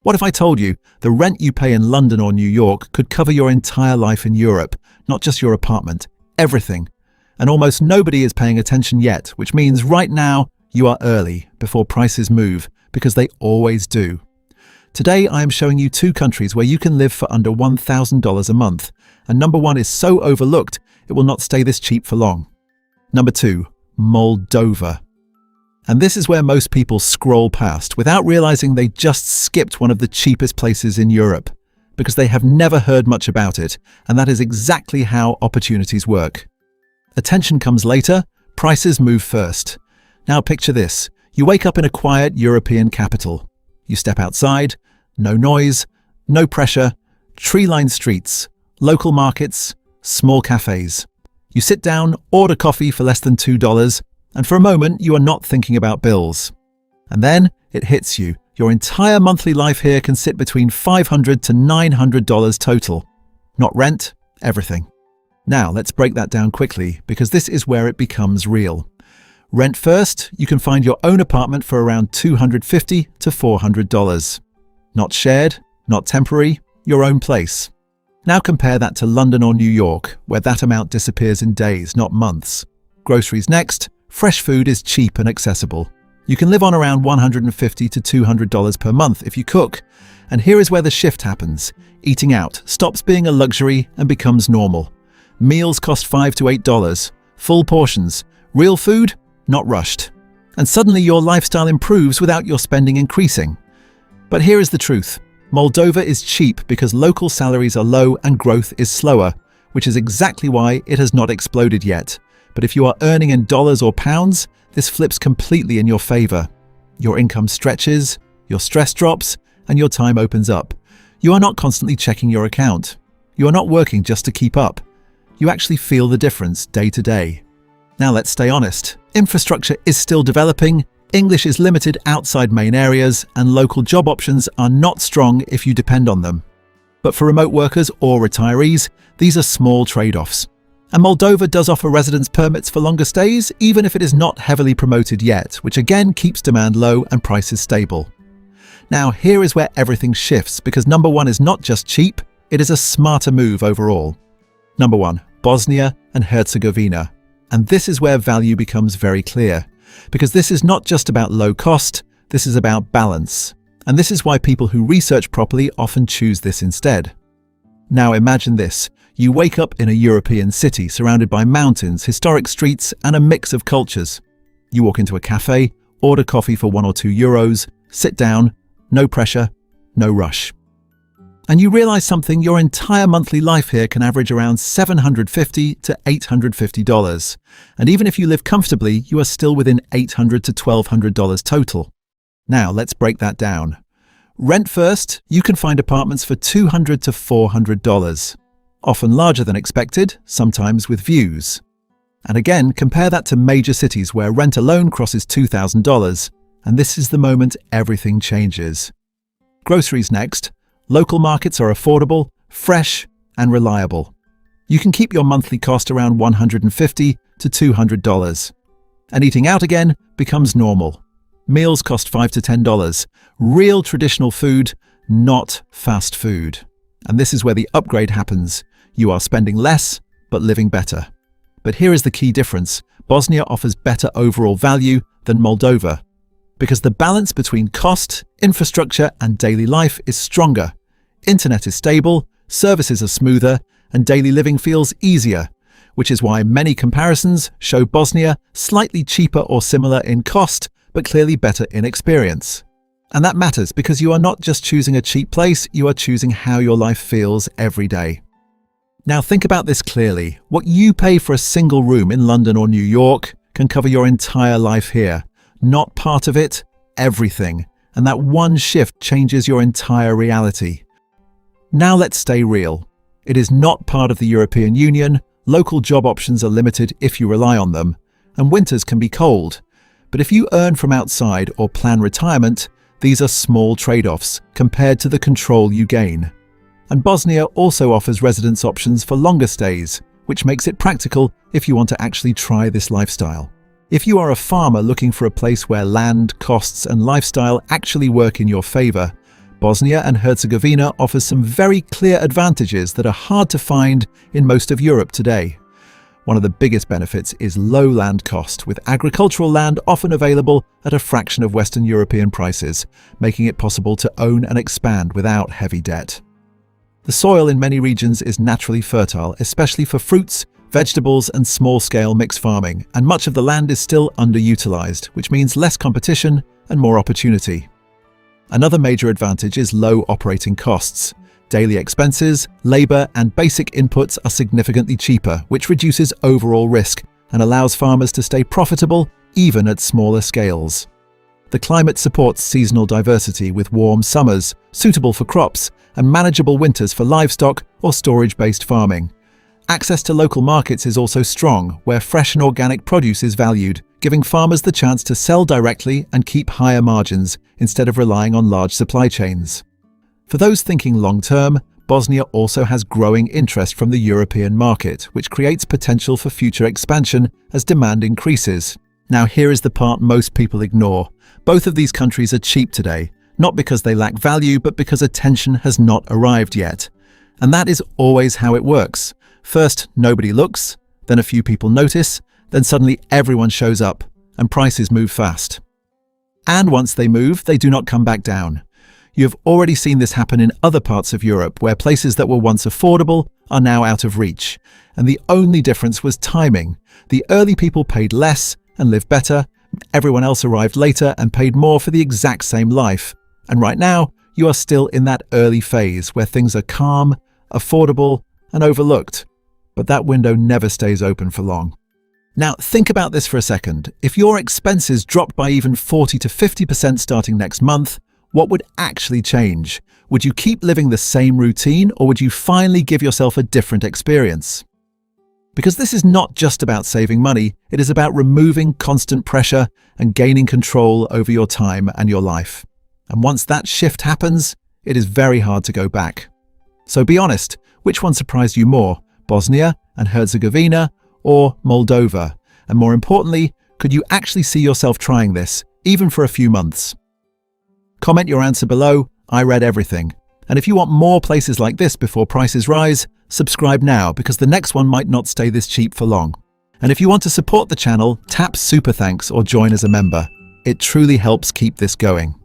What if I told you the rent you pay in London or New York could cover your entire life in Europe, not just your apartment, everything? And almost nobody is paying attention yet, which means right now you are early before prices move, because they always do. Today I am showing you two countries where you can live for under $1,000 a month, and number one is so overlooked it will not stay this cheap for long. Number two, Moldova. And this is where most people scroll past without realizing they just skipped one of the cheapest places in Europe, because they have never heard much about it, and that is exactly how opportunities work. Attention comes later, prices move first. Now picture this. You wake up in a quiet European capital. You step outside, no noise, no pressure, tree-lined streets, local markets, small cafes. You sit down, order coffee for less than $2, and for a moment you are not thinking about bills. And then it hits you. Your entire monthly life here can sit between $500 to $900 total. Not rent, everything. Now let's break that down quickly, because this is where it becomes real. Rent first, you can find your own apartment for around $250 to $400. Not shared, not temporary, your own place. Now compare that to London or New York, where that amount disappears in days, not months. Groceries next, fresh food is cheap and accessible. You can live on around $150 to $200 per month if you cook. And here is where the shift happens. Eating out stops being a luxury and becomes normal. Meals cost $5 to $8, full portions, real food, not rushed. And suddenly your lifestyle improves without your spending increasing. But here is the truth. Moldova is cheap because local salaries are low and growth is slower, which is exactly why it has not exploded yet. But if you are earning in dollars or pounds, this flips completely in your favor. Your income stretches, your stress drops, and your time opens up. You are not constantly checking your account. You are not working just to keep up. You actually feel the difference day to day. Now let's stay honest. Infrastructure is still developing, English is limited outside main areas, and local job options are not strong if you depend on them. But for remote workers or retirees, these are small trade-offs. And Moldova does offer residence permits for longer stays, even if it is not heavily promoted yet, which again keeps demand low and prices stable. Now here is where everything shifts, because number one is not just cheap, it is a smarter move overall. Number one, Bosnia and Herzegovina. And this is where value becomes very clear, because this is not just about low cost, this is about balance. And this is why people who research properly often choose this instead. Now imagine this. You wake up in a European city surrounded by mountains, historic streets, and a mix of cultures. You walk into a cafe, order coffee for €1 or €2, sit down, no pressure, no rush. And you realize something, your entire monthly life here can average around $750 to $850. And even if you live comfortably, you are still within $800 to $1,200 total. Now let's break that down. Rent first, you can find apartments for $200 to $400. Often larger than expected, sometimes with views. And again, compare that to major cities where rent alone crosses $2,000, and this is the moment everything changes. Groceries next. Local markets are affordable, fresh, and reliable. You can keep your monthly cost around $150 to $200. And eating out again becomes normal. Meals cost $5 to $10. Real traditional food, not fast food. And this is where the upgrade happens. You are spending less, but living better. But here is the key difference. Bosnia offers better overall value than Moldova, because the balance between cost, infrastructure, and daily life is stronger. Internet is stable, services are smoother, and daily living feels easier, which is why many comparisons show Bosnia slightly cheaper or similar in cost, but clearly better in experience. And that matters because you are not just choosing a cheap place, you are choosing how your life feels every day. Now think about this clearly. What you pay for a single room in London or New York can cover your entire life here. Not part of it, everything. And that one shift changes your entire reality. Now let's stay real. It is not part of the European Union, local job options are limited if you rely on them, and winters can be cold. But if you earn from outside or plan retirement, these are small trade-offs compared to the control you gain. And Bosnia also offers residence options for longer stays, which makes it practical if you want to actually try this lifestyle. If you are a farmer looking for a place where land, costs, and lifestyle actually work in your favor, Bosnia and Herzegovina offers some very clear advantages that are hard to find in most of Europe today. One of the biggest benefits is low land cost, with agricultural land often available at a fraction of Western European prices, making it possible to own and expand without heavy debt. The soil in many regions is naturally fertile, especially for fruits, vegetables and small-scale mixed farming, and much of the land is still underutilized, which means less competition and more opportunity. Another major advantage is low operating costs. Daily expenses, labor and basic inputs are significantly cheaper, which reduces overall risk and allows farmers to stay profitable even at smaller scales. The climate supports seasonal diversity with warm summers, suitable for crops, and manageable winters for livestock or storage-based farming. Access to local markets is also strong, where fresh and organic produce is valued, giving farmers the chance to sell directly and keep higher margins instead of relying on large supply chains. For those thinking long-term, Bosnia also has growing interest from the European market, which creates potential for future expansion as demand increases. Now here is the part most people ignore. Both of these countries are cheap today, not because they lack value, but because attention has not arrived yet. And that is always how it works. First, nobody looks, then a few people notice, then suddenly everyone shows up, and prices move fast. And once they move, they do not come back down. You have already seen this happen in other parts of Europe, where places that were once affordable are now out of reach. And the only difference was timing. The early people paid less and lived better. Everyone else arrived later and paid more for the exact same life. And right now, you are still in that early phase where things are calm, affordable, and overlooked. But that window never stays open for long. Now, think about this for a second. If your expenses dropped by even 40 to 50% starting next month, what would actually change? Would you keep living the same routine, or would you finally give yourself a different experience? Because this is not just about saving money, it is about removing constant pressure and gaining control over your time and your life. And once that shift happens, it is very hard to go back. So be honest, which one surprised you more, Bosnia and Herzegovina or Moldova? And more importantly, could you actually see yourself trying this, even for a few months? Comment your answer below. I read everything. And if you want more places like this before prices rise, subscribe now, because the next one might not stay this cheap for long. And if you want to support the channel, tap Super Thanks or join as a member. It truly helps keep this going.